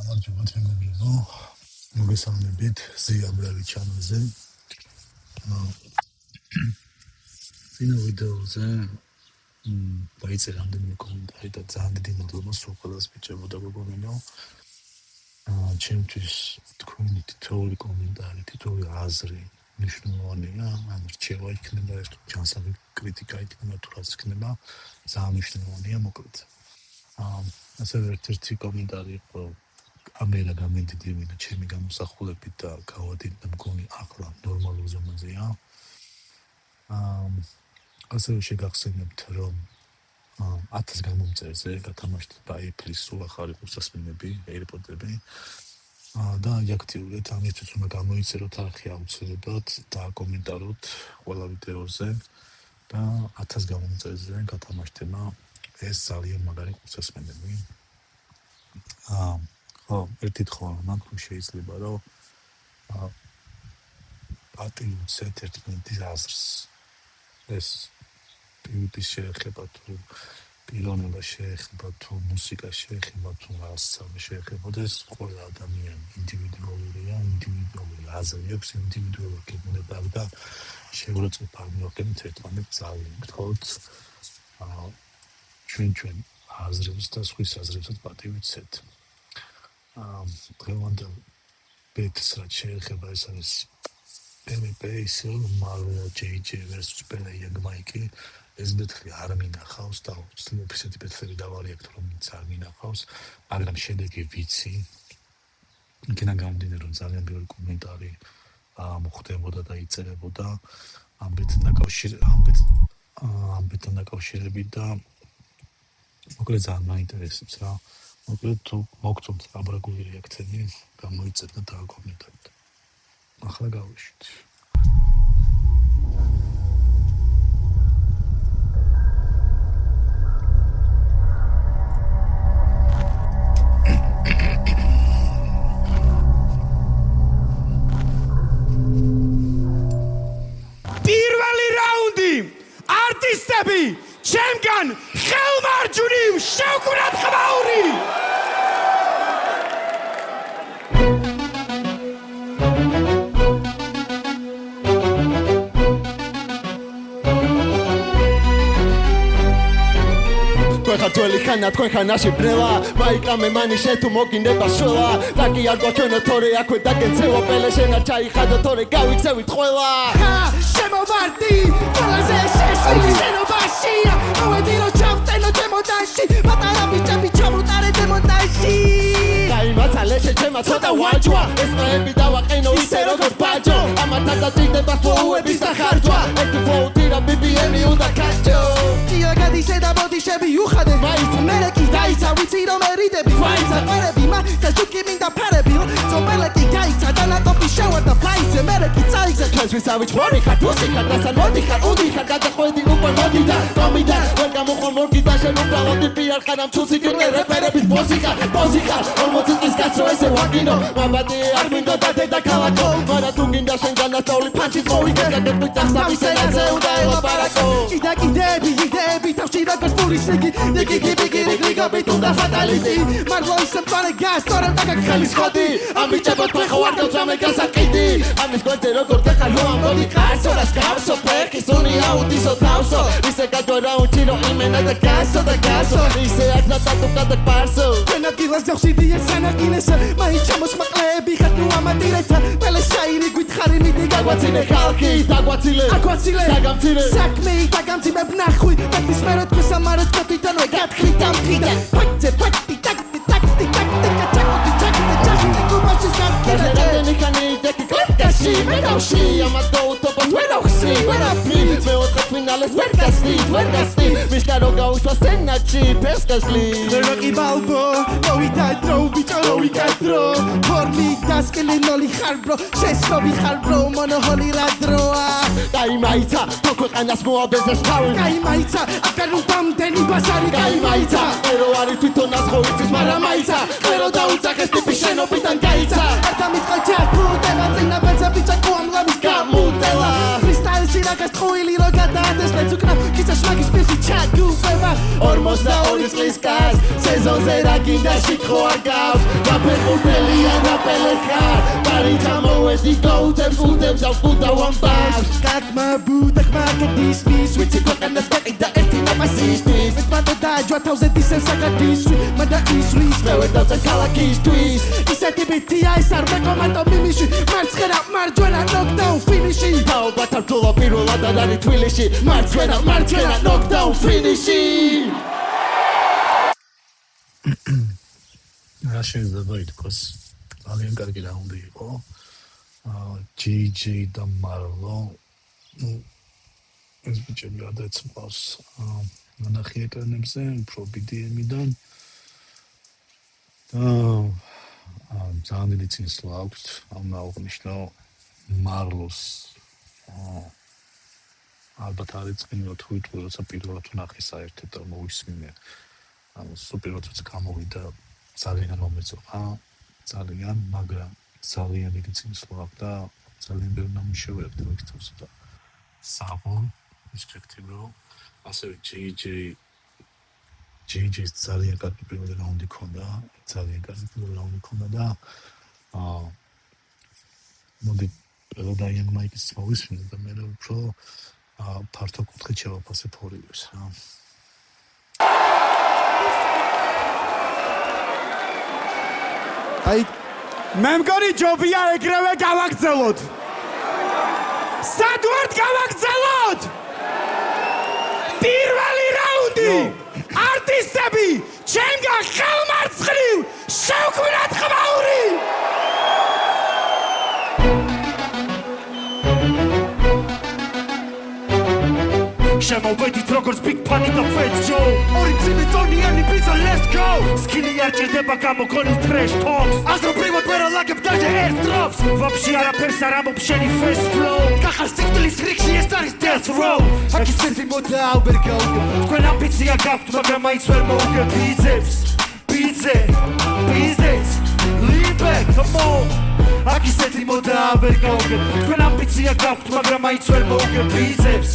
გამარჯობათ მეგობრებო. მოგესალმებით ზიამრალი ჩანალზე. წინა ვიდეოზე დაიწერა რამდენიმე კომენტარი და ძალიან დიდი მადლობა სულ ყველას მიჭებოდა გოგონინო. ჩემთვის თქვენი თითოეული კომენტარი, თითოეული აზრი მნიშვნელოვანია, ან რჩევა იქნება, ერთ ჯანსაღი კრიტიკა იქნება, თუ რაც იქნება, ძალიან მნიშვნელოვანია მოკლედ. ასევე ერთ-ერთი კომენტარი იყო ამერა გამენდიდებინა ჩემი გამოსახულებით და გავადინდა მგონი ახლა ნორმალურ ზომაზეა. ასევე შეგახსენებთ, რომ 1000 გამომწერზე გათამაშდება Apple-ის სულ ახალი უსასმენები, AirPod-ები და იაქტიურეთ ამისთვის, რომ გამოიწეროთ არხი აუცილებლად და კომენტაროთ ყველა ვიდეოზე და 1000 გამომწერზე გათამაშდება ეს ძალიან მაგარი უსასმენები. ერთი თხოვნა მაქვს, შეიძლება რომ პატივცეთ ერთმანეთის აზრს. ეს პიუტის შეეხება თუ პიროვნება შეეხება თუ მუსიკა შეეხება თუ რაღაცა შეეხება და ეს ყველა ადამიანი ინდივიდუალურია, ინდივიდუალური აზრი აქვს, ინდივიდუალური გეგმება და შეურაცხყოფა არ მივაკეთებთ ერთმანეთს ძალიან გთხოვთ ჩვენ აზრებს და სხვის აზრებსაც პატივიცეთ. დღევანდელ ბეთს რაც შეეხება ეს არის PvP ისე Marvel JJ versus Pelagian Mike ეს ბეთლი არ მინახავს და უცნობ ისეთი ბეთლები დავარიაქთ რომელიც არ მინახავს, მაგრამ შედეგი ვიცი. იქიდან გამომდინარე რომ ძალიან ბევრი კომენტარი მოხდებოდა და იწერებოდა ამ ბეთთან დაკავშირებით და მოკლედ ძალიან მაინტერესებს რა. მოკლედ თუ მოგწონთ აბრაგული რეაქციები, გამოიწერთ და დააკომენტარეთ. ახლა გავიშვით. პირველი რაუნდი არტისტები ჩემგან ხელმარჯვნივ შევკვრათ ხმაური. Tweli khana თქვენ ხანაში ბრელა მაიკამე მანიშე თუ მოგინდება შველა რაკი არ გვაჩვენო თორე აქვე დაგეცევა პელე შენა ჩაიხადო თორე გავიქცევით ყველა შემოვარდი ყველაზე შეშლი შენობაში მოვედი რომ ჩავტენო დემონტაჟში პატარა ბიჭები ჩამოტარე დემონტაჟში გაიმაცალე შეჩემა ცოტა ვაჯვა ეს პროექტი დავაყენო ისე როგორც ბაჯო ამათა დაწიდება ფლოუების და ხარჯვა ერთი ფლოუთი რა BBM-ი უნდა კაჭო გადისე და ბოდიშები უხადე მერე კი დაიცა ვიცი რომ ერიდები ვაიცა ყერები მაგდა შუქი მინდა ფარები ზომელეკი გაიცა და ნაკოპი შევარდა ფაიზე მერე კი წაიგზე ჩვენს ვისავით მორი ხარ მუსიკა დასან მოდი ხარ უდი ხარ გადახვედი უკვე მოდი და კომიდა ვერ გამოხარ მორგი და შენ უბრალოდ პიარ ხარ ამ ცუცი გერნე რეპერების პოზიკა 40 წლის კაცო ესე ვაგინო მამადი არ მინდო და დედა ქალაქო მაგრამ თუ გინდა შენ განასწავლი ფანჩით მოვიგე და გეტყვით სამისენაზე უნდა ელაპარაკო იდეები თავში როგორც პურისიკი ნიკი გაბიტუნდა ფატალიტი მარლო ისე პარე გას თორემ დაგაქხალის ხოდი ამ ბიჭებო თქვენ ხო არ გავწამე გასაკიდი ამის გვერდზე როგორ დახალო ამბობი კაცო და სკავსო ფეხის უნი აუდისო თავსო ისე გაჯორა უჩირო იმენა და გასო ისე აქ დატატუკა და პარსო ჩვენ ადგილას დავსიდი ეს სანაკინესა მაინც ჩამოსმაყლეები ხარ ნუ ამადირეთა პელე საირი გითხარი მიდი გაგვაცილე ხალხი დაგვაცილე აკვაცილე დაგამცირე საქმე დაგამციმებ ნახვი ტაკის მერე თქვენ სამარეთ კაპიტანო გათხრით ამ ფიდან ფაქტზე ფაქტი ტაკტი გუბაშის გაკეთებული ხანი დაკი კლასკაში მედავში ამადო უტოპოს ვერახსი ვერაფი მეოთხე ფინალეს ვერ გასტი მიშკა რო გაუშვა სცენაში ფესკასლი როკი ბალბო მოვიდადრო ბიჭო მოვიდადრო ფორმი დასკილინოლი ხარ ბრო შესრობი ხარ ბრო მონოჰოლი რა დროა გაიმაიცა თუ ქვეყანას მოაბეზეს თავი გაიმაიცა აკარ უდამდენი ბაზარი გაიმაიცა ერო არის თვითონაც ხო იცის მაგრამ მაიცა ერო დაუწახეს ტიპი შენობიდან გაიცა ერთა მიტყოჩა ფუტელა წინა ბეძა ბიჭა კუამლების გამუტელა ფრისტაილში რაგას ტყუილი რო გადაადეს მეც უკნა კიცას მაგის პირში ჩაგუბება 42 წლის კაც სეზონზე რა გინდა შიქო არ გავს გაფეხურდელია რაპელე ხარ პარიჯა მოვედი გოუთებს უდებს და ვყუდა ვამბავს კაკმა ბუდა ხმაკეთის მის ვიცი ქვეყანას გაყიდა ერთი ნაპასისთვის მეტმადე დააჯვა თავზე დისევ საკათისთვის მანდა ისვრის მე ვერ დავწე ქალაქისთვის ისეთი ბითია ის არ მეკომატო მიმიში მარცხენა მარჯვენა ნოკდაუნ ფინიში თაობათა ბრძოლა პირველად არის თბილისში მარცხენა ნოკდაუნ ფინიში რა შეიძლება ითქვას ძალიან კარგი რაუნდი იყო GG და მარლო ეს ბიჭები ადეცმავს ნახე ეკრანებზე უფრო BDM-დან და ძალიან დიდი წინსვლა აქვს ამ აღვნიშნო მარლოს ალბათ არის წინო თვითონ როცა პირველად ვნახე საერთოდ და მოვისმინე სუპერ როცა გამოვიდა ძალიან მომეწონა ძალიან მაგრამ ძალიან დიდი წინსვლა აქვს და ძალიან ბევრი ნამუშევრები დაგვიქცევს და საბოლოო ისპექტივრო ასევე JJ-ს ძალიან კარგი პირველი რაუნდი ჰქონდა და მოდი და Young Mike-ის მოვისმინე და მე უფრო ფართო კუთხით შევაფასებ ორივეს რა აი მე მგონი ჯობია ეგრევე გავაგრძელოთ სად ვართ გავაგრძელოთ პირველი რაუნდი არტისტები ჩემგან ხელმარცხნივ შევქმნათ ხმაური შემოვედით როგორც Big Pun და Fat Joe ორი წილი ტონიანი პიცა let's go სკილი არ ჭირდება გამოგონის trash talks აზრობრივად ვერ ალაგებ დაჟე airdrops ვაფშე არაფერს არ ამობ შენი face flow კახას სიკვდილის რიგში ეს არის death row აქ ისეთი მოდა ვერ გავიგე თქვენ ამბიცია გაქვთ მაგრამ მაინც ვერ მოვიგე business lean back come on აქ ისეთი მოდა ვერ გავიგე თქვენ ამბიცია გაქვთ მაგრამ მაინც ვერ მოვიგე business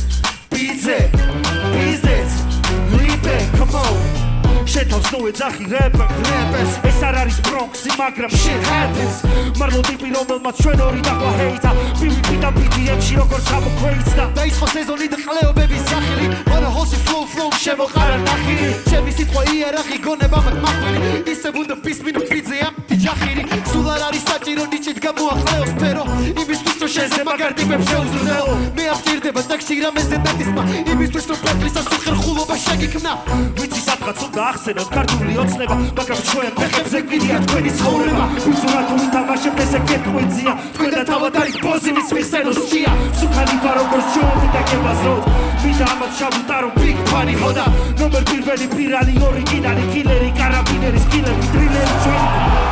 lean back come on შეთავს ნუ ეძახი rappers ეს არ არის Bronx-ი მაგრამ shit happens მარლო ტიპი რომელმაც ჩვენ ორი დაგვა ჰეიტა PvP და BDM-ში როგორც ამოქვეიცდა დაიწყო სეზონი და ყლეობების სახელი მარა ჰოსი flow შემოყარა ნახირი ჩემი სიტყვა იარაღი გონება მათ მახვილი ისე ბუნდა პისმინო პიძე ამ ტიჯახირი სულ არ არის საჭირო ნიჭით გამოახლეო სფერო იმისთვის რომ შენზე მაგარ ტიპებს შეუზრდეო მე აღჭირდება ტაქსი რამეზე მეტისმა იმისთვის რომ პატრის ასუხერხულობა შეგიქმნა ვიცი სადღაც უნდა ახსენოთ ქართული ოცნება მაგრამ ჩვენ ფეხებზე გვიდია თქვენი ცხოვრება ვიზურათ ვითამაშებთ ესე კეთხვიძია თქვენ და თავად არის ბოზინის მიხსენოსჭია სუქანი ვარ როგორც ჯოუნი და გებაზროთ მინდა ამათ შავუტარო Big Pun-ი ჰოდა ნომერ პირველი პირალი ორიგინალი კილერი კარაბინერი სკილები დრილერი ჩვენი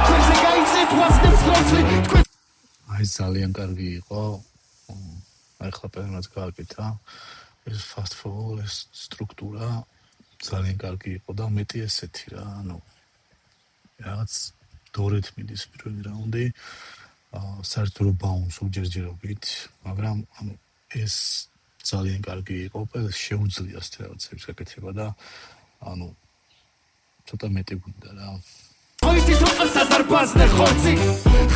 თქვენზე გაიცეთ ვასდებს ლოცლი თქვენ აი ძალიან კარგი იყო ახლა პერმაც გააკეთა ეს fast forward ეს სტრუქტურა ძალიან კარგი იყო და მეტი ესეთი რა ანუ რაღაც დორეთ მიდის პირველი რაუნდი საერთოდ ბაუნს უჯერჯერობით მაგრამ ანუ ეს ძალიან კარგი იყო ყველას შეუძლია ეს რაღაცების გაკეთება და ანუ ცოტა მეტი გვინდა რა Oiti trochę zazarbazne chodzi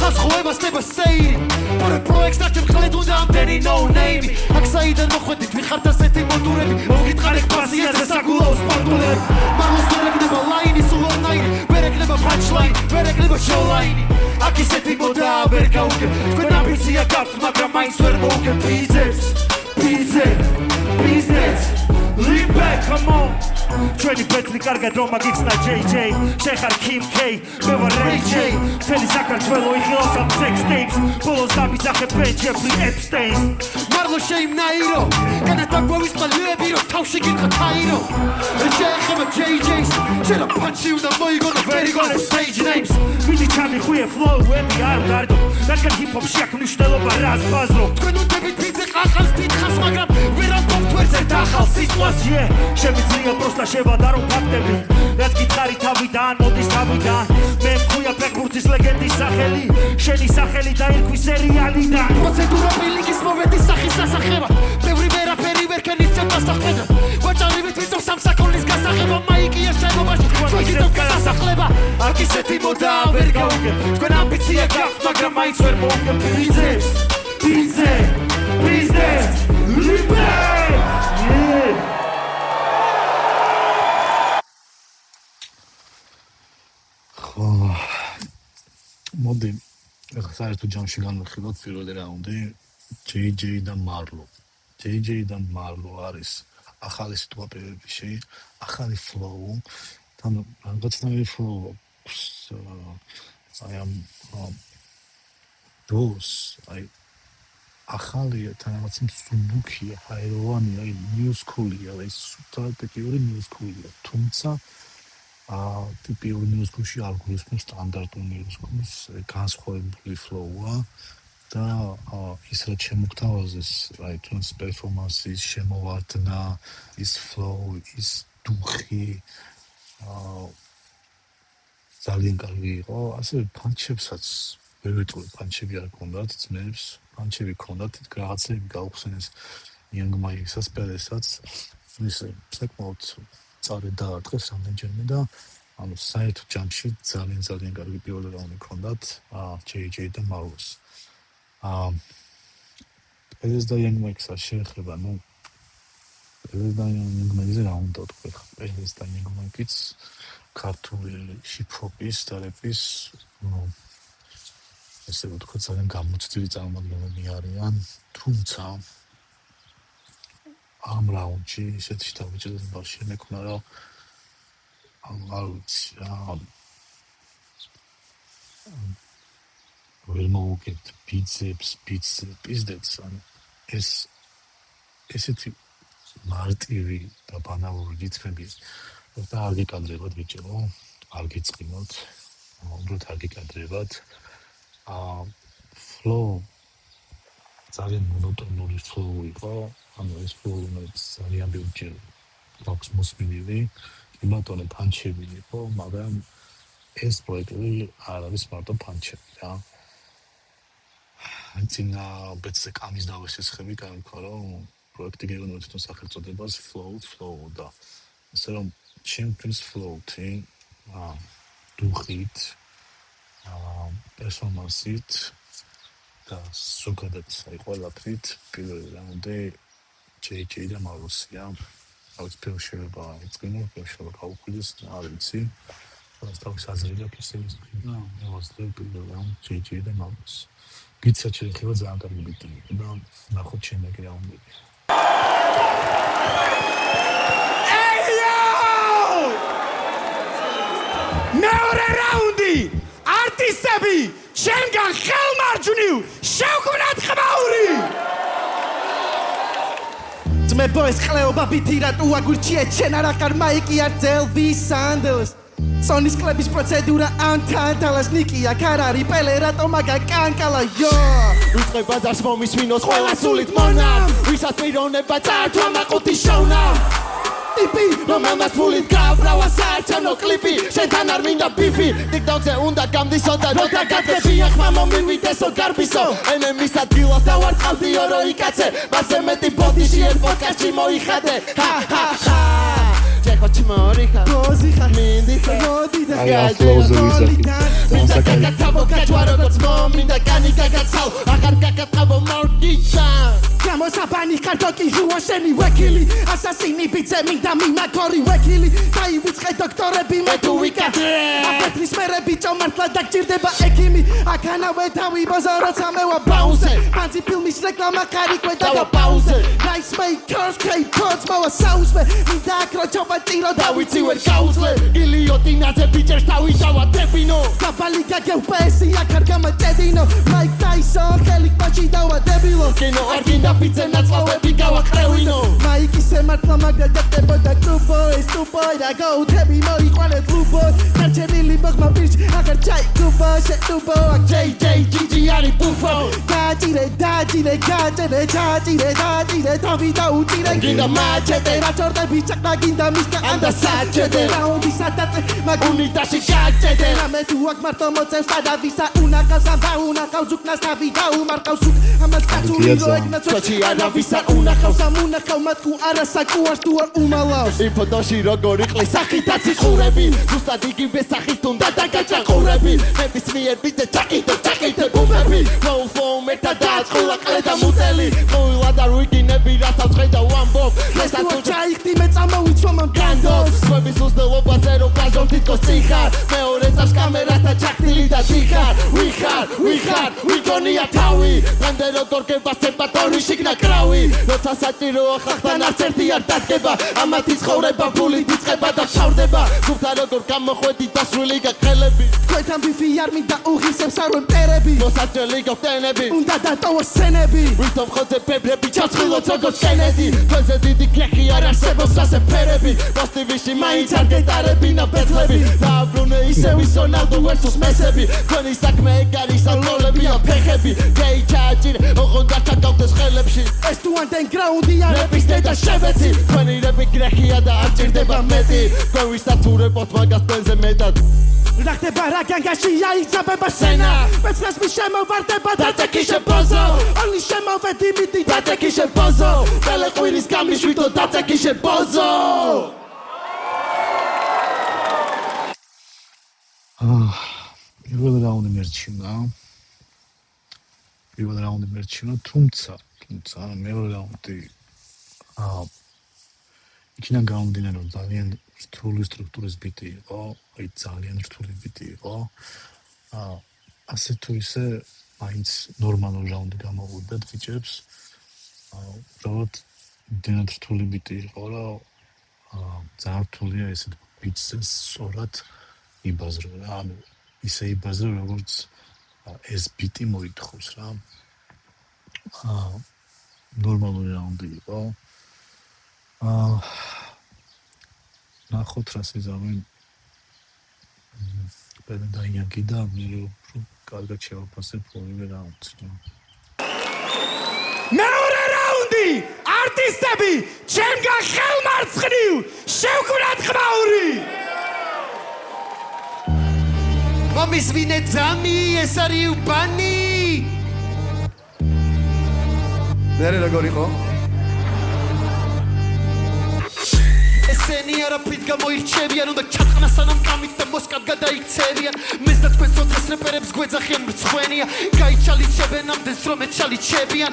Chas chołeba z tego seiri Pore projekt na czym chlet udam Deni no name Jak zajdę no chodzi Dwi harta sety modurebi Mogit charek pasji Ja ze sagulą z partulem Marlo zderek neba line Sulo najni Berek neba punchline Berek neba showline Aki sety moda Berka uke Twe nabici jak ap Magra main swer moke Business Lean back, come on ჩვენი ბეთლი კარგად რომ აგიხსნა JJ შეხარ Kim K მე ვარ Ray J მთელი საქართველო იხილავს ამ sex tapes ბოლოს დამიძახე Jeffrey Epstein მარლო შეიმნაირო განათაგვავის მალეები რომ თავში გიყო თაირო შეხება JJ's შედა პანჩი უნდა მოიგონო very gonna stage names მიდი ჩამიხვიე flow-ები არ დარდო რადგან hip-hop-ში აქ მნიშვნელობა რას ბაზრო თქვენ უდებით ვიძე ყახალს დიდხას მაგრამ ვერ ამბობთ ვერცერთ ახალ სიტყვას შემიძლია პროსტა შევადარო ფაქტები რაც გითხარი თავიდან მოდის თავიდან მე მქვია ფეხბურთის ლეგენდის სახელი შენი სახელი დაირქვი სერიალიდან პროცედურა ბილიკის მოვედი სახის ასახება ბევრი ვერაფერი ვერ ქენის ცებას დახედა ვაჭარივით ვიწევ სამსახურის გასაღება მაიკია შენობაში თქვენ გასახლება აქ ისეთი მოდა ვერ გავუგებ თქვენ ამბიცია გაქვთ მაგრამ მაინც ვერ მოვუგებ ბიზნეს მოდი ახლა საერთო ჯამში განვიხილოთ პირველი რაუნდი JJ და Marlo. JJ და Marlo არის ახალი სიტუაციებში, ახალი flow, თან რაღაცნაირი flow აქვს. აი ამ დროს აი ახალია თან რაღაც მსუბუქია, ჰაეროვანია, აი new school-ია, აი სუპერტიპიური new school-ია, თუმცა ტიპიური new school-ში ალგორითმის სტანდარტული new school-ის განსხვავებული flow-ა და ის რაც შემოგთავაზეს, აი თუნდაც პერფორმანსის შემოვარდნა, ის flow, ის დუხი ძალიან კარგი იყო, ასევე პანჩებსაც ვერ ვიტყვი, პანჩები არ გქონდათ ძმებს, პანჩები გქონდათ, რაღაცები გაუხსენეს Young Mike-საც, პელესაც, ისე საკმაოდ წარე დაარტყეს რამდენჯერმე და ანუ საერთო ჯამში ძალიან კარგი პირველი რაუნდი გქონდათ JJ და Marlo-ს. პელეს და Young Mike-ს შეეხება, ნუ პელეს და Young Mike-ზე რა უნდა ვთქვი, პელეს და Young Mike-იც ქართული ჰიპ-ჰოპის და რეპის, ესე ვთქვათ, ძალიან გამოცდილი წარმომადგენლები არიან, თუმცა ამ რაუნდში ისეთი თავმოჭრება შემექმნა, რომ არ ვიცი რა ვერ მოვუგებთ ბიცეპს, პიზდებს, ანუ ესეთი მარტივი და ბანალური რითმები და არ გიკადრებათ ბიჭებო, არ გიწყინოთ, უბრალოდ არ გიკადრებათ. flow ძალიან მონოტონური flow იყო, ანუ ეს flow ძალიან ბევრჯერ აქვს მოსმენილი, იმატონე პანჩები იყო, მაგრამ ეს პროექტი არ არის მარტო პანჩები რა. წინა ბეცზე კამის დავესესხები, განვიქვა, რომ პროექტი გეუბნება თვითონ სახელწოდებას flow და ასე რომ ჩემთვის flow-ი დუხით, პერსონაჟით და ზოგადად აი ყველაფრით პირველი რაუნდი JJ და Marlo-სია. რაც შეიძლება იწყინო, შეიძლება გაუქმდეს, არ ვიცი. რაც თავის აზრით აქვს ისე და მოვასწრებ პირველი რაუნდი JJ და Marlo-ს. გიცაც შეიძლება ძალიან კარგი ბიტი და ნახოთ შემდეგი რაუნდები. მეორე რაუნდი არტისტები ჩემგან ხელმარჯვნივ შევქმნათ ხმაური ძმებო ეს ყლეობა ბითირა თუ აგვირჩიე ჩენ არახარ მაიკი არ ძელვი სანდელს სონის კლების პროცედურა ანთანთალას ნიკია ქარარი პელე რატო მაგა კანკალა იო ვიწყე ბაზარს მომისმინოს ყველა სულით მონამ ვისაც პიროვნება წართვა მაყუთი შოვნამ ტიპი რომელმაც ფულით გააბრავა საერთო კლიპი შენთან არ მინდა ბიფი TikTok-ზე უნდა გამდისო და როცა გაგები ახმა მომივიდესო გარბისო ენემის ადგილას დავარწყავდიო როი კაცე მასე მეტი ბოდიში ერთ პოდკასტში მოიხადე Checo chimorica, cosija, mindita, modita, gallina, minda cacatabo, cachuaro, gotzmo, minda canica, catzal, agar cacatabo, mortita. Vamos a panicar, toki, juosheni, wekili, assassini, pizza, minda, mina, kori, wekili, tai, witzke, doktore, bime, tu, wikate. Apetris, mere, bicho, martla, dakchirdeba, ekimi, akana, wetawi, bozoro, samewa, bounce, panzi, filmis, reklama, karikwe, daga, pause, nice makers, K-pods, moa, sauce, minda, akrochoba, ტირო და ვიცი ვერ გაუძლე ილიოტინაზე ბიჭერს თავი დავადებინო კაბალიკა გეუპესი აქარ გამაჭედინო მაიკ ტაისონ ხელი კბაში დავადებილო კინო არ გინდა პიცე ნაწლავები გავაკრევინო მაიკისე მართლა მაგრა დაკდებოდა კლუბო ეს ტუბოი და გაუთები მოიყვანე კლუბო გარჩენილი ბაღმა ბიჭ აქ მაგარ ჩაი გუბო შეტუბო JJGG არის ბუფო დაჭირე თავი დაუჭირე გინდა მაჩეტე რა ჩორდები ჩაკდა გინდა მისკა ანდა საჩეტე რაუნდი სადაწე უნიტაში გაჭედე რამე თუ აქ მარტო მოწევს სადავისა უნაკავს ამ დაუნაკავს უკნას თავი დაუმარკავს ამას კაცური რო ეგნაც ჩოჩი არავისა უნახავს ამ უნაკავ მათ თუ არასაკუარს თუ არ უმალავს იმ ფოტოში როგორ იყლის სახითაც იხურები ზუსტად იგივე სახის თუნდა დაგაჭაყურები ნებისმიერ ბიძე ჩაკიდე ბუბები ფოლ მეტად დაწყულა ყლე და მუტელი ყულა და რუიგინები რასაც ხედა ვამბობ ეს თუ ჩაიხდი მე წამოვიცვამ ამ განდოს სხვების უზდელობაზე რომ გაზომ თითქოს ციხარ მეორე წავს კამერასთან ჩახტილი და დიხარ we გონია თავი დღემდე როგორ გებასება თორი შიგნა კრავი როცა საჭიროა ხალხთან არც ერთი არ დადგება ამათი ცხოვრება ფულით იწყება და ჩავდება სულთა როგორ გამოხვედი დასრული გაკელები თქვენთან ბიფი არ მინდა უღისებს არ ვემტერები მოსაჭრელი გოფტენები უნდა დატოვოს სცენები ვითომ ხოძე ფებრები ჩაწყილოთ როგორც კენედი თქვენზე დიდი გლეხი არ არსებობს ასე ფერები პოსტივიში მაინც არ გეტარებინა ბეთლები დააბრუნე ისევ ისონალდო ვერსუს მესები თქვენი საქმე ეგ არის ალოლები ფეხები გეი ჩააჭირე ოღონდ არ ჩაკავდეს ხელებში ეს თუ ანდერგრაუნდია რეპის დედა შევეცი თქვენი რეპი გლეხია და არ ჭირდება მეტი თქვენ ვისაც ურეპოთ მაგას თქვენზე მეტად რა ხდება რა განგაში აიძაბება სენა მეცნას მის შემოვარდება დაწეკიშე ბოზო ოლი შემოვედი მიდი დაწეკიშე ბოზო ტელეყვირის გამიშვიდო დაწეკიშე ბოზო პირველ რაუნდი მერჩინა თუმცა მეორე რაუნდი იქიდან გამომდინარე რომ ძალიან რთული სტრუქტურის ბიტი იყო აი ძალიან რთული ბიტი იყო ასე თუ ისე მაინც ნორმალური რაუნდი გამოუვიდათ ბიჭებს უბრალოდ ძალიან რთული ბიტი იყო რომ ძალიან რთულია ესეთ ბიტზე სწორად იბაზრო რა ანუ ისე იბაზრო როგორც ეს ბიტი მოითხოვს რა ნორმალური რაუნდი იყო ნახოთ რას იზამენ პედა და იანგი და მე რომ კარგად შევაფასებ ორივე რაუნდს მეორე რაუნდი არტისტები ჩემგან ხელმარცხნივ შევკვრათ ხმაური მომის ვინე ძამი ეს არის უბანი მერე როგორ იყო ესენი არაფრით გამოირჩევიან უნდა ჩატყნა სანამ კამით და მოსკად გადაიქცევიან მეს და თქვენს ოთხეს რეპერებს გვეძახიან მრცხვენია გაიჩალიჩებენ ამდენს რომ ეჩალიჩებიან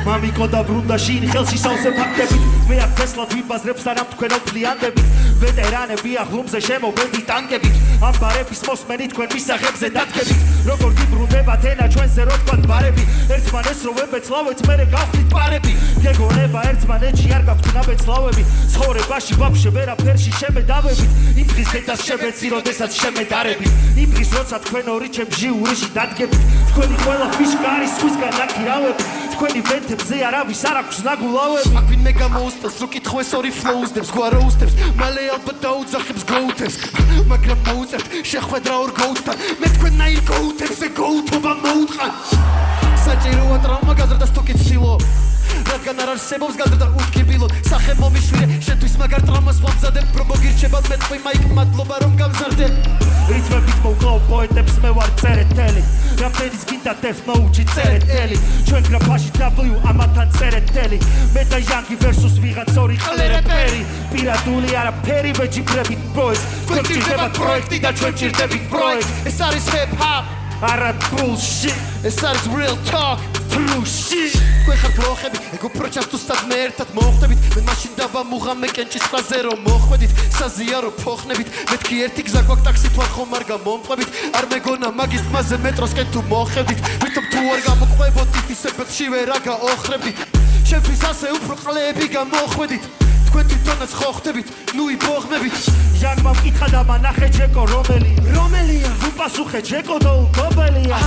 მამიკო და ბრუნდაში ხელში სავსე ფაქტებით მე აქ თესლად ვიბაზრებს სანამ თქვენ ოფლიანდებით ვეტერანები აღლუმზე შემოგვედით ტანკებით ამ ბარების მოსმენი თქვენ მისაღებზე დადგებით როგორ გიბრუნდებათ ენა ჩვენზე რო თქვათ ბარები ერთმანეთს რო ვებეცლავეთ მერე გავხდით პარები გეგონება ერთმანეთში არ გაქვთ ნაბეცლავები ცხოვრებაში ვაფშე ვერაფერში შემედავებით იმ დღის დედას შევეცი როდესაც შემედარებით იმ დღის როცა თქვენ ორი ჩემ ჟიურიში დადგებით თქვენი ყველა ფიშკა არის სხვისგან ნაკირავები თქვენი ვენთებზე არავის არ აქვს ნაგულავები აქ ვინმე გამოუსწევს რო კითხვეს ორი ფლოუსდებს გვაროუსდებს მალე ალბათ დაუძახებს გოუთებს მაგრამ მოუწევთ შეხვედრა ორ გოუთთან მე თქვენნაირ გოუთებზე გოუთობა მოუტყან საჭიროა ტრავმა გაზრდა სტოკი ცდილო რადგან არ არსებობს გაზრდა უთქიბილო სახე მომიშვირე შენთვის მაგარ ტრავმას ვამზადებ რომ მოგირჩებათ მე თქვი მაიკ მადლობა რომ გამზარდე რითმებით მოვკლავ პოეტებს მე ვარ წერეთელი რამდენის გინდა დეფ ნოუჩი წერეთელი ჩვენ გრაფაში W ამათან წერეთელი მე და იანგი versus ვიღაც ორი ყლერეპერი პირადული არაფერი ვეჯიბრებით პროექტს თქვენ ჭირდებათ პროექტი და ჩვენ ჭირდებით პროექტს ეს არის hip hop არა bullshit ეს არის real talk true shit თქვენ ხართ ლოხები ეგ უბრალოდ თუ სადმე ერთად მოხვდებით მე მაშინ დავამუღა მე კენჭის ხაზე რომ მოხვედით საზია რომ ფოხნებით მეთქი ერთი გზა გვაქვს ტაქსით ვარ ხომ არ გამომყვებით არ მეგონა მაგის ხმაზე მეტროსკენ თუ მოხვედით ვითომ თუ არ გამოყვებოდით ისე ბეთში ვერ აგაოხრებდით შენთვის ასე უფრო ყლეები გამოხვედით თქვენ თვითონაც ხო ხვდებით ნუ იბოღმებით ჟანგმა მკითხა და მანახე ჯეკო რომელია უპასუხე ჯეკო და უბობელია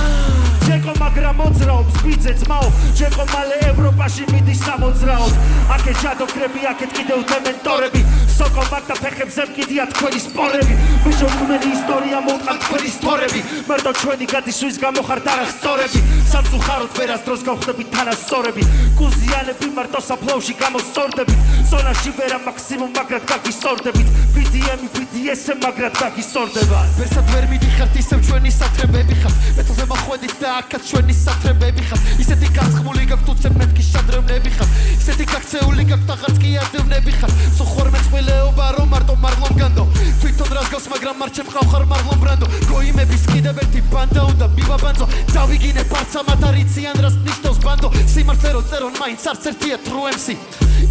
ჯეკო მაგრამ მოძრაობს ბიძე ძმაო ჯეკო მალე ევროპაში მიდის სამოძრაოდ აქე ჯადოქრები აქეთ კიდევ დემენტორები სოკო მაგ და ფეხებზე მკიდია თქვენი სპორები ბიჭო თქვენი ისტორია მოვყავთ თქვენი სპორები მარტო ჩვენი გადის ვის გამოხართ არასწორები სამწუხაროდ ვერას დროს გავხდებით თანასწორები კუზიანები მარტო საფლავში გამოსწორდებით ზონაში ვერა მაქსიმუმ მაგრად გაგისწორდებით BDM-ი BDS-ე მაგრად გაგისწორდება ვერსად ვერ მიდიხართ ისევ ჩვენი სატრებები ხართ მეთოზე მახვედით და აქაც ჩვენი სატრებები ხართ ისეთი გასხმული გაქვთ უცებ მეთქი შადრევნები ხართ ისეთი გაქცეული გაქვთ აღარც კი ადევნები ხართ სოხوار მეწყვილეობა რომ მარტო მარლონ განდო თვითონ რას გავს მაგრამ არ ჩემყავხარ მარლონ ბრანდო გოიმების კიდევ ერთი ბანდა უნდა ბიბაბანძო დავიგინე პარცამათ არიციან რას ნიშნავს ბანდო სიმართლე რო წერონ მაინც არც ერთია true MC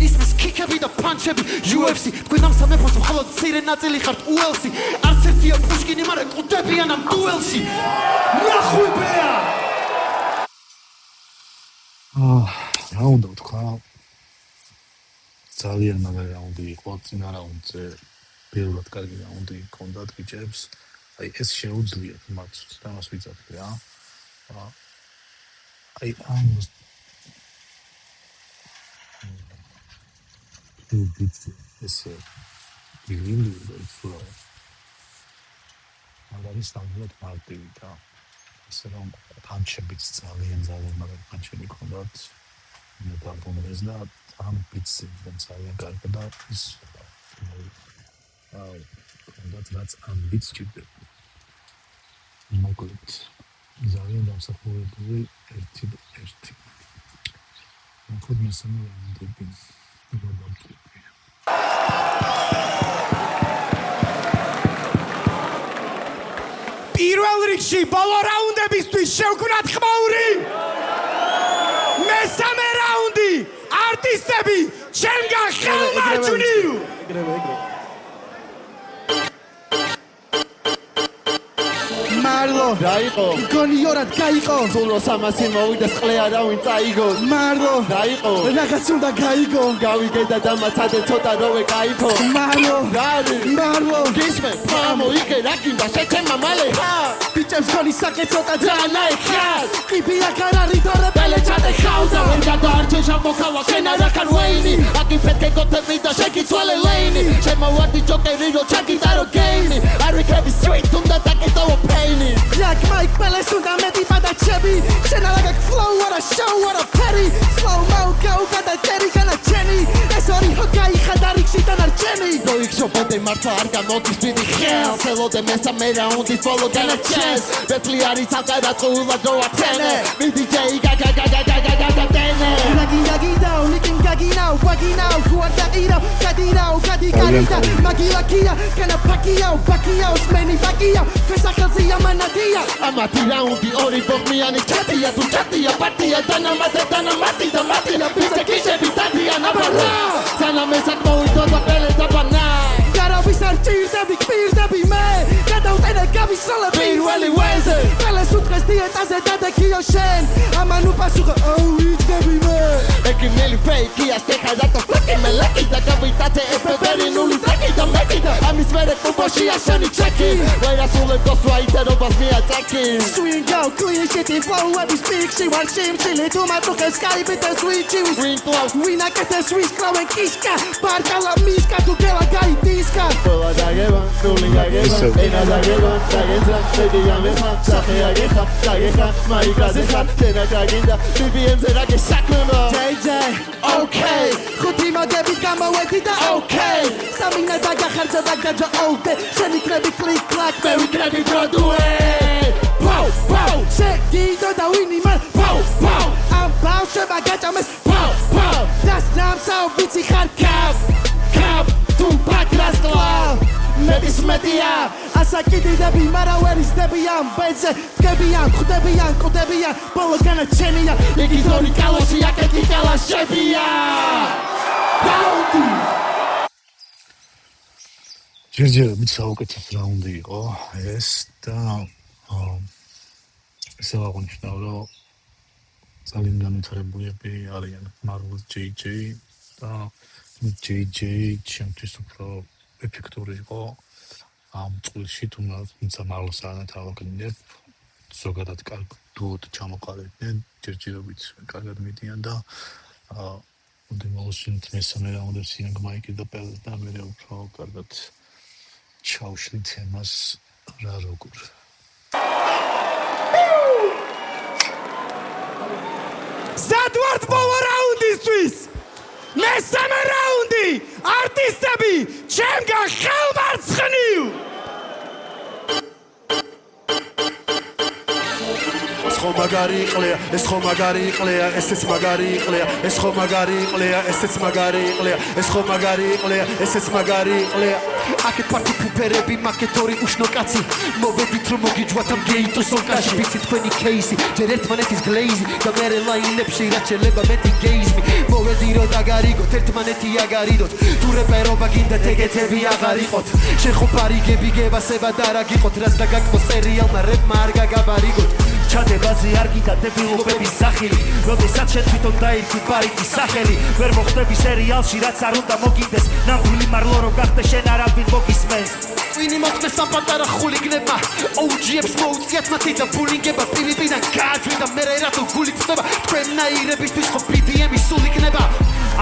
ისმის ქიქები და პანჩები UFC თქვენ ამ სამეფოს მხოლოდ მცირე ნაწილი ხართ ULC არც ერთია პუშკინი მაგრამ კუდებიან ამ დუელში ნახვიბეა რა უნდა ვთქვა ძალიან მაგარი რაუნდი იყო წინა რაუნდზე პირველად კარგი რაუნდი ჰქონდათ ბიჭებს აი ეს შეუძლიათ მათ ამას ვიწევთ რა აი ამას ესე გილინი და მაგარი სტანდარტ მარტივი და ესე რომ პანჩებიც ძალიან მაგარი პანჩები ჰქონდათ და ბონეს და ამ პიცი და ძალიან კარგი და ის და რაც ამბიც ჭირდება. მოკლედ ძალიან დამსახურებული ერთი. მოკლედ მესამე რაუნდები გადავწყვეტი. პირველ რიგში ბოლო რაუნდებისთვის შევქმნათ ხმაური. მესამე რაუნდი არტისტები ჩემგან ხელმარჯვნივ. მარლო დაიყო გონიორად გაიყო სულო სამასი მოვიდეს ყლე არავინ წაიგოს მარლო დაიყო რაღაც უნდა გაიგო გავიგე და დამაცადე ცოტა როვე кайფო მარლო გარი მარლო გისმე ფამო იგე რაკინდა შეცემა მალე ბიჭებს ხონი საკე ცოტა ძალაი ხარ ყიფია კარარი თორე ბელეჩადე ხავდა ვერ გადაარჩე შემოქავა შენ არახარ ვეინი აკი ფეთქე გოთები და შეკიცვალე ლეინი შემოვარდი ჯოკერი რო ჩაგიტარო გეიმი არ ვიქები სტრიტ უნდა დაკეტოვო პეინი Jack Mike Peles უნდა მეტი პადაჩები შენ არ აგაკ flow არა show არა ფერი slow mo go გადაჭერი განაჩენი ეს ორი ჰოკაი ხადარიქსი დანარჩენი რო იქშობოდე მართლა არ გამოდის დიდი ხელ ხელოდე მესამე რაუნდის ბოლო განაჩენს ვეთლი არის ალყარატყულა რო ათენე მი DJ გაგაგაგაგაგაგაგადენე Gagi down, licking gagi now, baggy now, guarda ira, gadi now, gadi garida, magila kia, kana pakio, smeni bakio, questa calzia manadia. ამათი რაუნდი ორი ბოხმიანი ჩატია თუ ჩატია პარტია დანამატე და მატია ბიჭე კიშები დადიან აბარა სანამ ესაკმოვიდო და პელე დაბანა გარავის არ ჭირდები, კპირდები მე, გადავტენე გავისროლები პირველი ვეზე პელეს უთხრეს დიეტაზე დადექიო შენ ამან უპასუხა ვიძდები მე ეკიმელი ფეიკია სტეხადატო ფლაკი მელაკი და გავიტაცე ეფებერი ნული ტაკი და მეტი და ამის მერე კუბოშია შენი ჩეკი ვერასულებ გოსვაიტერობას მიაწაკი Swing go, clean shitty flow, every speak, she wants shame, chili, tomato, sky, bit of sweet cheese. We not get the sweet crow and kishka, barcala, miska, to get a guy, diska. ყველა დაგება, ნული გაგება, ენა დაგება, დაგეძრა, შედია მეხა, სახე აგეხა, დაგეხა, მაიკაზე ხარ, თენა გაგინდა, BBM-ზე რა გესაქმება. JJ, okay, ხუთი მოგებით გამოვედი და okay. სამინა დაგახარჯა და გაჯა ოდე, შენი კრები კლიკ კლაკ, მე ვიკრები ბროდუე. Pow, pow, შეგიდო და ვინი მან, pow, pow, ამ ბავშვებმა გაჭამეს, pow, pow, das ნამსაო ვიცი ხარ კაპ, თუ პაკრას კლავ, მეტის მეტია, ასაკიდიდები, მარა ვერ ისდებიან, ბეძე, დგებიან, ხვდებიან, კუდებიან, ბოლო განაჩენია, იგი თორი კალოში, აკეთი კალაშებია. რაუნდი! ჯერჯერობით საუკეთესო რაუნდი იყო ეს და ესე აღნიშნავ, რომ ძალიან განვითარებულები არიან Marvel JJ და JJ ჩემთვის უფრო ეფექტური იყო ამ წვლილში, თუმცა Marvel-ს ანათავაგნებ ზოგადად კარგ დუოდ ჩამოყალიბდნენ, ჯერჯერობით კარგად მიდიან და უდემოსინთ მესამე რაუნდებს Young Mike და Peles და მე უფრო კარგად ჩავშლით თემას რა როგორ მზად ვართ ბოლო რაუნდისთვის. მესამე რაუნდი არტისტები ჩემგან ხელმარცხნივ. ხო მაგარი იყლია, ეს ხო მაგარი იყლია, ესეც მაგარი იყლია, ეს ხო მაგარი იყლია, ესეც მაგარი იყლია, ეს ხო მაგარი იყლია, ესეც მაგარი იყლია. აქეთ პარტი ფუფერები, მაკეთ ორი უშნო კაცი. მოვედით რომ მოგიჯვათ ამ გეიტოს ოკაში. ვიცი თქვენი кейსი, ჯერ ერთმანეთის გლეიზი და მერე ლაინებში რაც შეიძლება მეტი გეიზმი. მოვედი რომ დაგარიგოთ, ერთმანეთი აგარიდოთ. თუ რეპერობა გინდათ ეგეთები აღარ იყოთ. შენ ხო პარიგები გევასება და რა გიყოთ, რაც დაგაკმო სერიალმა რეპმა არ გაგაბარიგოთ. ჩადებაზე არ გიდა დებილობების სახილი როდესაც შენ თვითონ დაირქვი პარიკის სახელი ვერ მოხდები სერიალში რაც არ უნდა მოგინდეს ნამდვილი მარლო რო გახდე შენ არავინ მოგისმენს ვინი მოხდეს ამ პატარა ხულიგნებმა OG-ებს მოუწიათ მათი და ბულინგება პირიდან გააჩვიდა მერე რატო გული წდება თქვენნაირებისთვის ხო BDM-ი სულ იქნება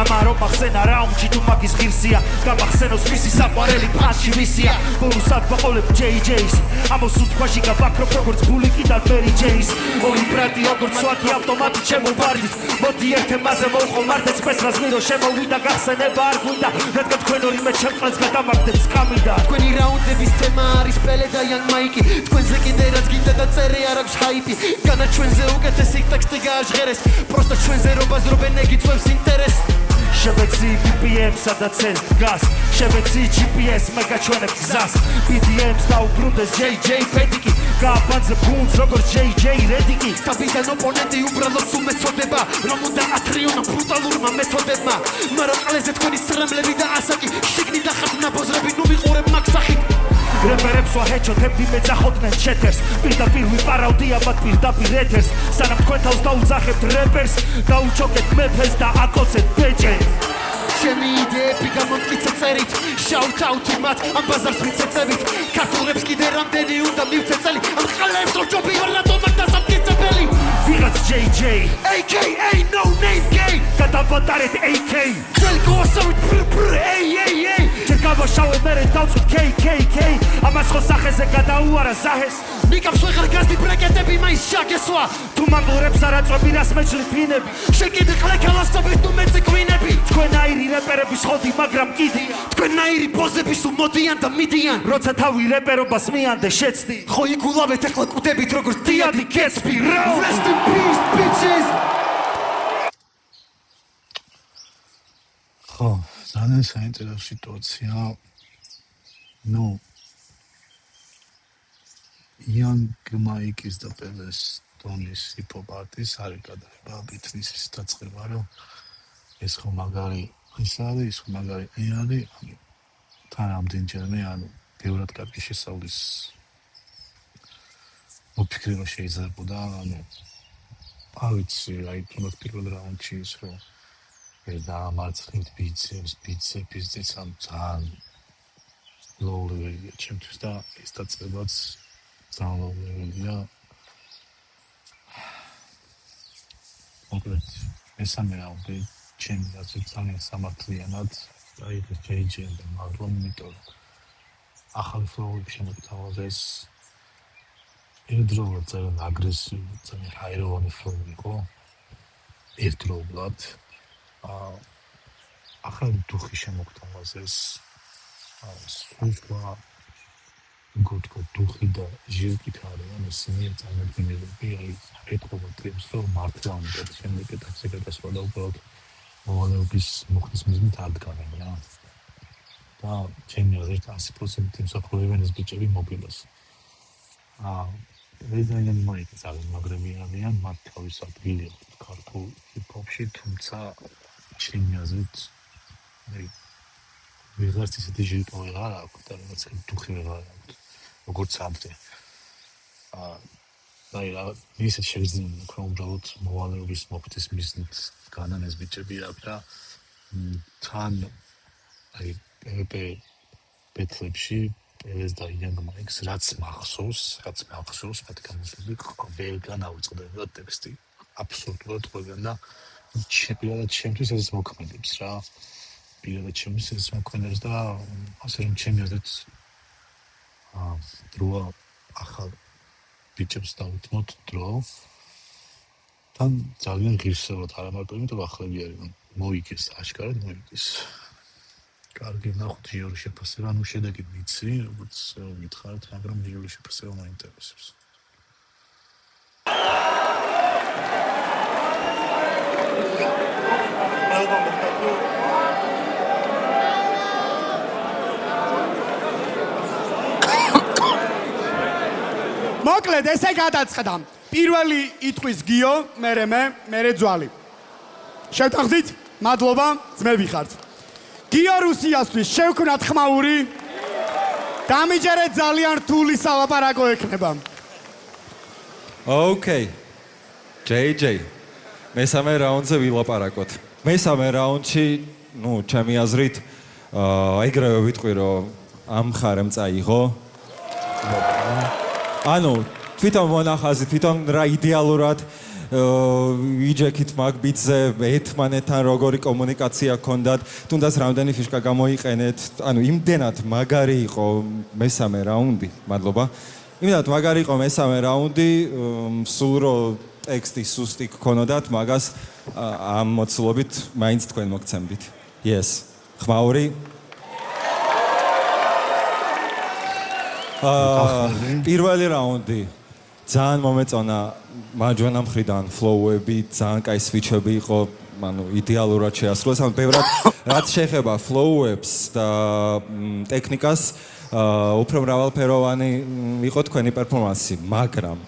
ამარო მახსენა რაუნდში თუ მაგის ღირსია გამახსენოს მისი საყვარელი ფანში ვისია ბოლოსად ვაყოლებ JJ-ს ამოს უთქვაში გავაქრობ როგორც ბულიკიდან მერი ჯეის ორი ბრატი როგორც სვათი ავტომატით შემოვარდით მოდი ერთ ემაზე მოვხო მარტეც ფესრას მირო შემოვიდა გახსენება არ გვინდა რადგან თქვენ ორი მე ჩემყელს გადამაგდებ სკამიდა თქვენი რაუნდების თემა არის პელე და იან მაიკი თქვენზე კიდე რაც გინდა და წერე არ აქვს ჰაიპი განა ჩვენზე უკეთესი ტექსტი გააჟღერეს პროსტა ჩვენზე რო ბაზრობენ ეგიწევს ინტერესს შევეცი BPM სადაც ეს დგას შევეცი GPS მე გაჩვენებ გზას BDM-ს დაუბრუნდეს JJ პედიკი გააბანძებ გუნდს როგორც JJ რედიკი სტაბიდან ოპონენტი უბრალოდ უმეცოდება რომ უნდა ათრიონ ბრუტალურმა მეთოდებმა მაგრამ ყლეზე თქვენი სრემლები და ასაკი შიგნით ახალ ნაბოზრები ნუ მიყურებ მაგ სახით რეპერებს ვაჰეჩოთებდი მეძახოდნენ ჩეთერს პირდაპირ ვიპარავდია მათ პირდაპირ ეთერს სანამ თქვენ თავს დაუძახებთ რეპერს დაუჩოქეთ მეფეს და აკოცეთ ბეჭებს ჩემი იდეები გამომტკიცე წერით shout out მათ ამ ბაზარს მიცეწებით ქართულებს კიდე რამდენი უნდა მივცე წელი ამ ყალებს რო ჯობი ვარ რატომ არ დასამტკიცებელი ვიღაც JJ AKA no name gay გადავატარეთ AK გელგოსავით ey გავაშავე მერე დავწვით KKK ამას ხო სახეზე გადაუარა ზაჰეს ნიკავს ვეღარ გასდი ბრეკეტები მაინც შაგესვა თუ მამბურებს არ აწვევი რას მეჭრით ფინები შენ კიდე ყლეკალასწობი თუ მეწე კვინები თქვენაირი რეპერების ხოდი მაგრამ კიდია თქვენაირი პოზები სულ მოდიან და მიდიან როცა თავი რეპერობას მიანდე შეცდი ხო იგულავეთ ეხლა კვდებით როგორც დიადი გესპი rest in peace bitches ხო ძალიან საინტერესო სიტუაცია ნუ Young Mike's და პელეს დონის ჰიპ-ჰოპ არტის არის გადაღება ბიტვისის დაწყება რომ ეს ხო მაგარი ის არის ის ხო მაგარი არის თან ამდენჯერმე ანუ ბევრად კარგი შესავლის მოფიქრება შეიძლებოდა ანუ არ ვიცი აი თუნდაც პირველ რაუნდში ის რომ ეს დაამარცხეთ ბიცეპის ძეცამ ძალიან ლოულეველია ჩემთვის და ეს დაწყებაც ძალიან ლოულეველია მოკლედ მესამე რაუნდი ჩემი აზრით ძალიან სამართლიანად დაიღეს JJ-მ და მაგრამ იმიტომ ახალ ფლოუები შემოთავაზეს ერთდროულად ძალიან აგრესიული ძალიან ჰაეროვანი ფლოუ იყო ერთდროულად ახალი დუხი შემოგთავაზეს სხვა გოდკო დუხი და ჟილკით არიან ისინი წარმოქმნილები აი ეთქობა ტრებს რომ მართლა უნდა შემდეგ ეტაპზე გადასვლა და უბრალოდ მოვალეობის მოხდის მიზნით არ დგანან რა და ჩემი აზრით 100% იმსახურებენ ეს ბიჭები მობილოს რეზაინი მაიკი ძალიან მაგრები არიან მათ თავის ადგილი აქვს ქართულ ჰიპ-ჰოპში თუმცა ჩემი აზრით ვიღაც ისეთი ჟილკო ვეღარ აქვს და რაღაც დუხი ვეღარ აქვს როგორც ამდე აი რა ისეთ შეგრძნება რომ უბრალოდ მოვალეობის მოხდის მიზნით განან ეს ბიჭები აქვს და თან აი პეტრებში ეს და Young Mike's რაც მახსოვს მათ გამოსული ვერ განაუწყდება ტექსტი აბსოლუტურად ყველგან და პირველად ჩემთვის ეს მოქმედებს რა პირველად ჩემთვის ეს მოქმედებს და ასე რომ ჩემი აზრით დროა ახალ ბიჭებს დავუთმოთ დრო თან ძალიან ღირსეულად არა მარტო იმიტომ ახლები არის მოიგეს აშკარად მოიგეს კარგი ნახოთ ჟიური შეფასება ანუ შედეგი ვიცი როგორც გითხარით მაგრამ ჟიური შეფასება მაინტერესებს მოკლედ ესე გადაწყდა პირველი იტყვის გიო მე ძვალი შევთანხმდით მადლობა ძმები ხართ გიო რუსიასთვის შევქმნათ ხმაური დამიჯერეთ ძალიან რთული სალაპარაკო ექნება Okay. JJ. მესამე რაუნდზე ვილაპარაკოთ. მესამე რაუნდში, ჩემი აზრით, ეგრევე ვიტყვი, რომ ამ ხარემ წაიღო. ანუ, თვითონ მონახაზი, თვითონ რა იდეალურად ვიჯექით მაგ ბიტზე ერთმანეთთან როგორი კომუნიკაცია გქონდათ, თუნდაც რამდენი ფიშკა გამოიყენეთ, ანუ იმდენად მაგარი იყო მესამე რაუნდი, მადლობა. იმდენად მაგარი იყო მესამე რაუნდი, სულ რომ ტექსტი სუსტი გქონოდათ, მაგას ამ მოცულობით მაინც თქვენ მოგცემდით. Yes. ხმაური. პირველი რაუნდი ძალიან მომეწონა მარჯვენა მხრიდან ფლოუები, ძალიან კაი სვიჩები იყო, ანუ იდეალურად შეასრულეს, ანუ ბევრად რაც შეეხება ფლოუებს და ტექნიკას, უფრო მრავალფეროვანი იყო თქვენი პერფორმანსი, მაგრამ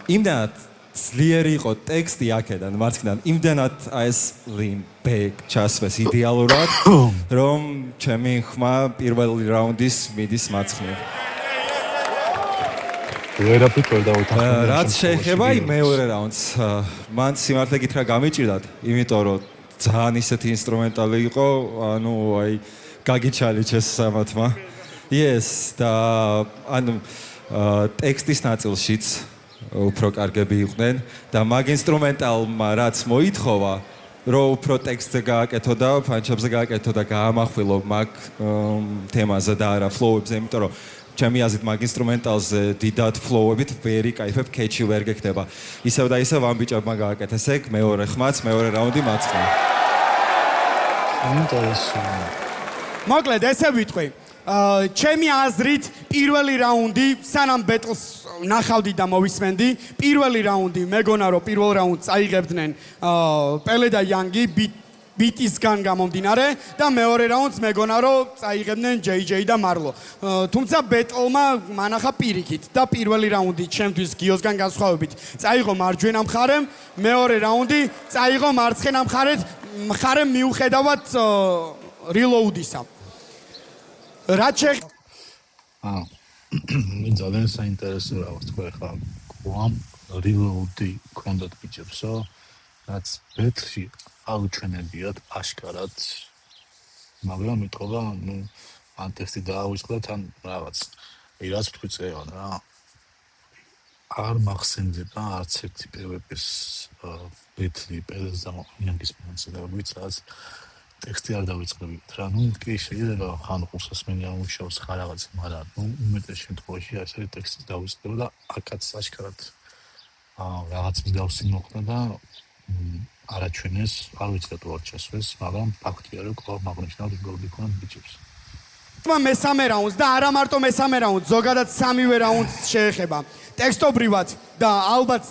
იმდენად ძლიერი იყო ტექსტი აქედან, მარცხნიდან, იმდენად ეს ლიმბეკ ჩასვეს იდეალურად, რომ ჩემი ხმა პირველი რაუნდის მიდის მარცხნივ. რაც შეეხება მეორე რაუნდს, მან სიმართლე გითხრა გამიჭირდათ, იმიტომ რომ ძალიან ისეთი ინსტრუმენტალი იყო, ანუ აი გაგიჩალიჩეს სამათმა. Yes, და ანუ ტექსტის ნაწილშიც უფრო კარგები იყვნენ და მაგ ინსტრუმენტალმა რაც მოითხოვა, რომ უფრო ტექსტზე გააკეთო და ფანჩებზე გააკეთო და გაამახვილო მაგ თემაზე და არა ფლოუებზე, იმიტომ რომ ჩემი აზრით მაგ ინსტრუმენტალზე დიდად ფლოუებით ვერ იკაიფებ, კეჩი ვერ გექნება. ისევ და ისევ ამ ბიჭებმა გააკეთეს ეგ, მეორე ხმაც, მეორე რაუნდი მარცხნივ. მოკლედ ესე ვიტყვი. ჩემი აზრით პირველი რაუნდი სანამ ბეტლს ნახავდი და მოვისმენდი პირველი რაუნდი მეგონა რომ პირველ რაუნდს აიღებდნენ პელე და იანგი ბიტისგან გამომდინარე და მეორე რაუნდს მეგონა რომ წაიღებდნენ JJ და მარლო თუმცა ბეტლმა მანახა პირიქით და პირველი რაუნდი ჩემთვის გიოსგან განსხვავებით წაიღო მარჯვენა მხარემ მეორე რაუნდი წაიღო მარცხენა მხარემ მიუხედავად რილოუდისა რაჩე მე ძალიან საინტერესო რაღაც თქვა ხა ყوام რილოუდი კონდოთ ბიჭებსო რაც ბეთში აუჩვენებიათ აშკარად მაგრამ მეთქობა ან ტექსტი დაავიწყდეთ ან რაღაც რაც თქვი წევა რა არ მახსენდება არც ერთი PvP-ს ბეთლი პელეს და იანგის მონაცემებით რაც ტექსტი არ დავიწყებთ რა კი შეიძლება ხან ყურსასმენი ამუშავოს ხარ რაღაც მაგრამ უმეტეს შემთხვევაში ასე ტექსტი დავიწყდება და აქაც აშკარად რაღაც მსგავსი მოხდა და არაჩვენეს არ ვიცი რატო არ ჩასვეს მაგრამ ფაქტია რომ კვლავ მაგნიშნავთ გოლი ქონდა ბიჭებს მესამე რაუნდს და არა მარტო მესამე რაუნდს ზოგადად სამივე რაუნდს შეეხება ტექსტობრივად და ალბათ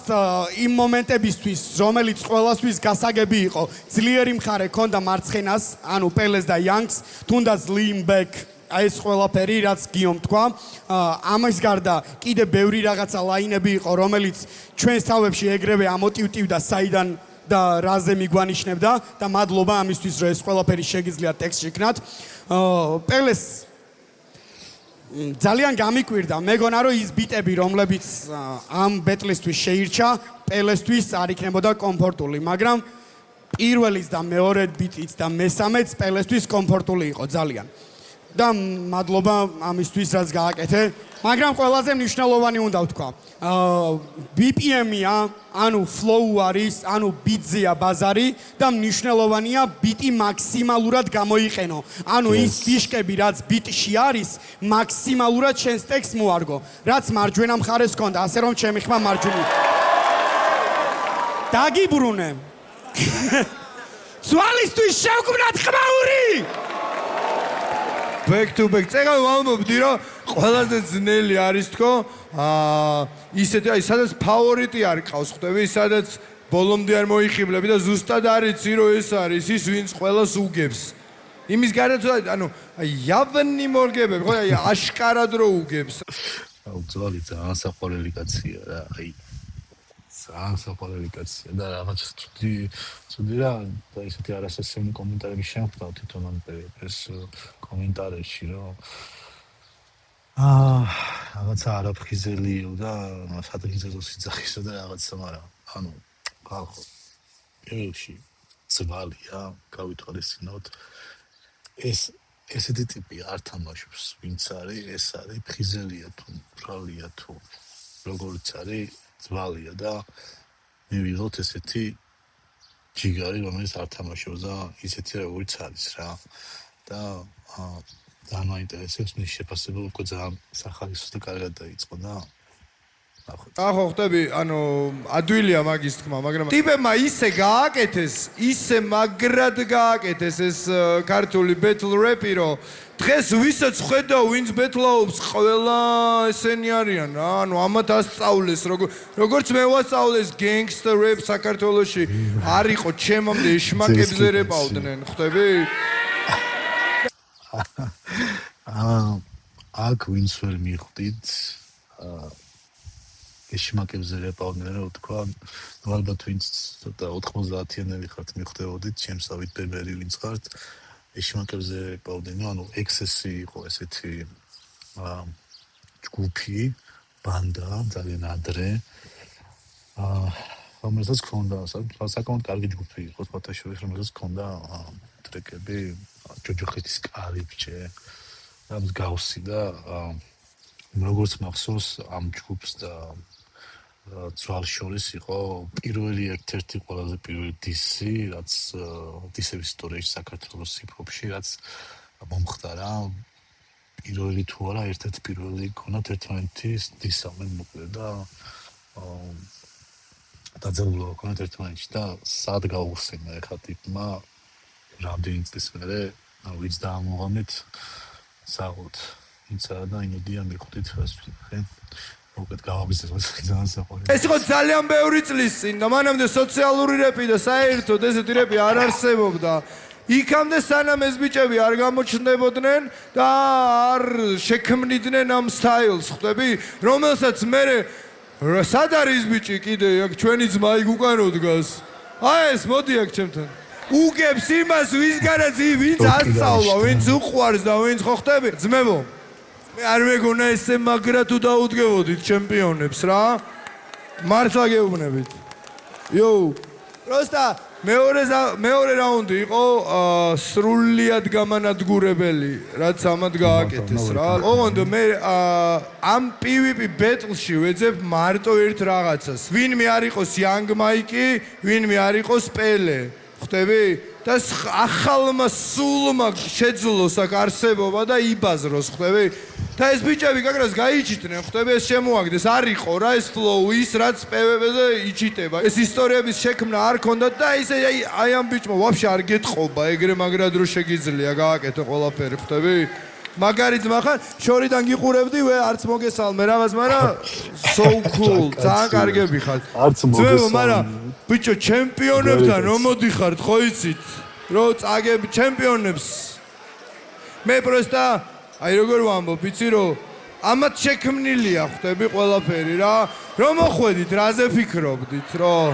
იმ მომენტებისთვის რომელიც ყველასთვის გასაგები იყო ძლიერი მხარე ქონდა მარცხენას ანუ პელეს და იანგს თუნდაც ლიმბეკ ეს ყველაფერი რაც გიომ თქვა ამის გარდა კიდე ბევრი რაღაცა ლაინები იყო რომელიც ჩვენს თავებში ეგრევე ამოტივტივდა საიდან და რაზე მიგვანიშნებდა და მადლობა ამისთვის რომ ეს ყველაფერი შეგიძლიათ ტექსტში იქნათ პელეს ძალიან გამიკვირდა მეგონა რომ ის ბიტები რომლებიც ამ ბეტლისთვის შეირჩა პელესთვის არ იქნებოდა კომფორტული მაგრამ პირველის და მეორე ბიტიც და მესამეც პელესთვის კომფორტული იყო ძალიან და მადლობა ამისთვის რაც გააკეთე მაგრამ ყველაზე მნიშვნელოვანი უნდა ვთქვა BPM-ია ანუ flow არის ანუ ბიტზეა ბაზარი და მნიშვნელოვანია ბიტი მაქსიმალურად გამოიყენო ანუ ის ფიშკები რაც ბიტში არის მაქსიმალურად შენს ტექსტს მოარგო რაც მარჯვენა მხარეს ქონდა ასე რომ ჩემი ხმა მარჯვნივ დაგიბრუნე. ძვალისთვის შევქმნათ ხმაური. back to back. წეგა ვამბობდი რომ ყველაზე ძნელი არის თქო ისეთი აი სადაც ფავორიტი არ ყავს ხვდები სადაც ბოლომდე არ მოიხიბლები და ზუსტად არიცი რომ ეს არის ის ვინც ყველას უგებს იმის გარეთ ანუ აი явно მორგებები ხო აი აშკარად რო უგებს აუ ძვალი ძალიან საყვარელი კაცია რა აი ძალიან საყვარელი კაცია და რაღაც ცუდი რა და ისეთი არასასწორი კომენტარები შეხვდა თვითონ ამ ეს კომენტარებში რომ რაღაცა არაფხიზელიო და სადღიზელო სიძახისო და რაღაცა მაგრამ ანუ ხალხო ეუში ზვალია გავითვალისწინოთ ესეთი ტიპი არ თამაშობს ვინც არის ეს არის ფხიზელია თუ ბრალია თუ როგორც არის ზვალია და მივიღოთ ესეთი ჯიგარი რომელიც არ თამაშობს და ისეთი როგორც არის რა და ძალიან მაინტერესებს მის შეფასება უკვე ძალიან სახალისო და კარგად დაიწყო და ახო ხტები ანუ ადვილია მაგის თქმა მაგრამ ტიპებმა ისე გააკეთეს ისე მაგრად გააკეთეს ეს ქართული battle rap-ი რომ დღეს ვისაც ხედავ ვინც ბეთლაობს ყველა ესენი არიან რა ანუ ამათ ასწავლეს როგორც მე ვასწავლეს gangster rap საქართველოში არ იყო ჩემამდე შმაკებზე რეპავდნენ ხვდები აქ ვინც ვერ მიხვდით ეშმაკებზე რეპავდნენ რომ თქვა ნუ ალბათ ვინც ცოტა 90-იანები ხართ მიხვდებოდით ჩემსავით ბებერი ვინც ხართ ეშმაკებზე რეპავდნენ ანუ ექსესი იყო ესეთი ჯგუფი ბანდა ძალიან ადრე რომელსაც ქონდა საკმაოდ კარგი ჯგუფი იყო სპარტაშორის რომელსაც ქონდა ტრეკები ჯოჯოხეთის კარიბჭე და მსგავსი და როგორც მახსოვს ამ ჯგუფს და ძვალს შორის იყო პირველი ერთ-ერთი ყველაზე პირველი დისი რაც დისების ისტორიაში საქართველოს ჰიპ-ჰოპში რაც მომხდარა პირველი თუ არა ერთ-ერთი პირველი ქონათ ერთმანეთის დისავენ მოკლედ და დაძაბულობა ქონათ ერთმანეთში და სად გაუხსენა ეხლა ტიპმა რამდენი წლის მერე ვიც დაამოღამეთ საღოთ ინცა და იმედია მიხვდით რას ვთქვი უკეთ გავაგზავნეთ ძალიან საყვარელი ეს იყო ძალიან ბევრი წლის წინ და მანამდე სოციალური რეპი და საერთოდ ესეთი რეპი არ არსებობდა იქამდე სანამ ეს ბიჭები არ გამოჩნდებოდნენ და არ შექმნიდნენ ამ სტაილს ხვდები რომელსაც მე სად არის ბიჭი კიდე აქ ჩვენი ძმა იქ უკანო დგას აი ეს მოდი აქ ჩემთან უგებს იმას ვისგანაც ვინც ასწავლა ვინც უყვარს და ვინც ხო ხვდები ძმებო მე არ მეგონა ესე მაგრა თუ დაუდგებოდით ჩემპიონებს რა მართლა გეუბნებით იო პროსტა მეორე რაუნდი იყო სრულიად გამანადგურებელი რაც ამად გააკეთეს რა ოღონდ მე ამ PvP ბეტლში ვეძებ მარტო ერთ რაღაცას ვინმე არ იყოს Young Mike ვინმე არ იყოს პელე ხვდები და ახალმა სულმა შეძლოს აქ არსებობა და იბაზროს ხვდები და ეს ბიჭები გაგრას გაიჩიტნენ ხვდები ეს შემოაგდეს არ იყო რა ეს ფლოუ ის რაც პევებეზე იჩიტება ეს ისტორიების შექმნა არ ქონდათ და ისე აი ამ ბიჭმა ვაფშე არ გეტყობა ეგრე მაგრად რო შეგიძლია გააკეთო ყველაფერი ხვდები მაგარი ძმა ხარ შორიდან გიყურებდი ვე არც მოგესალმე რაღაც მაგრამ so cool ძალიან კარგები ხარ არც მოგესალმე მაგრამ ბიჭო ჩემპიონებთან რომ მოდიხართ ხო იცით რომ წაგები ჩემპიონებს მე პროსტა აი როგორ ვამბობ იცი რომ ამათ შექმნილია ხვდები ყველაფერი რა რომ მოხვედით რაზე ფიქრობდით რომ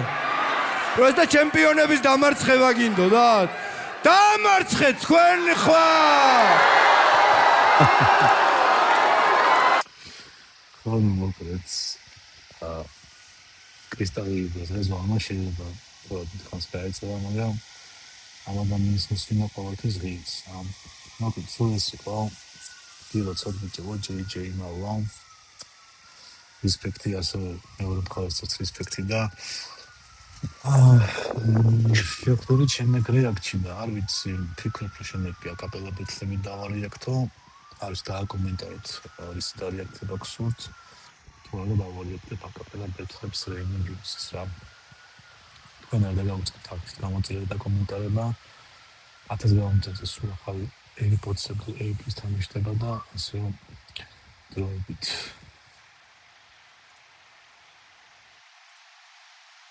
პროსტა ჩემპიონების დამარცხება გინდოდათ დამარცხეთ თქვენ ხარ ხო მოკლედ კრისტალი ზონა შეიძლება თქვენს გაეცემა მაგრამ ამ ადამიანის მოსვლა ყოველთვის ღირს მოკლედ სულეს იყო დილოც ოდმიჭო JJ მალამ რესპექტი ასე მეორე მხარესაც რესპექტი და შეხვდები ჩემი რეაქცია და არ ვიცი ფიქრობ რომ შემეპია კაპელა ბეთლები დავარიაქტო არის დააკომენტარეთ არის დარეაქტება გსურთ თუ არა დავარიაქტებ კაპელა ბეთლებს რეინინგის რა თქვენ არ დაგაუწყებთ აქ გამოწერება და კომენტარება 1000 გამომწერზე სულ ახალი AirPods-ები AirPods-თან მიშდება და ასე დროებით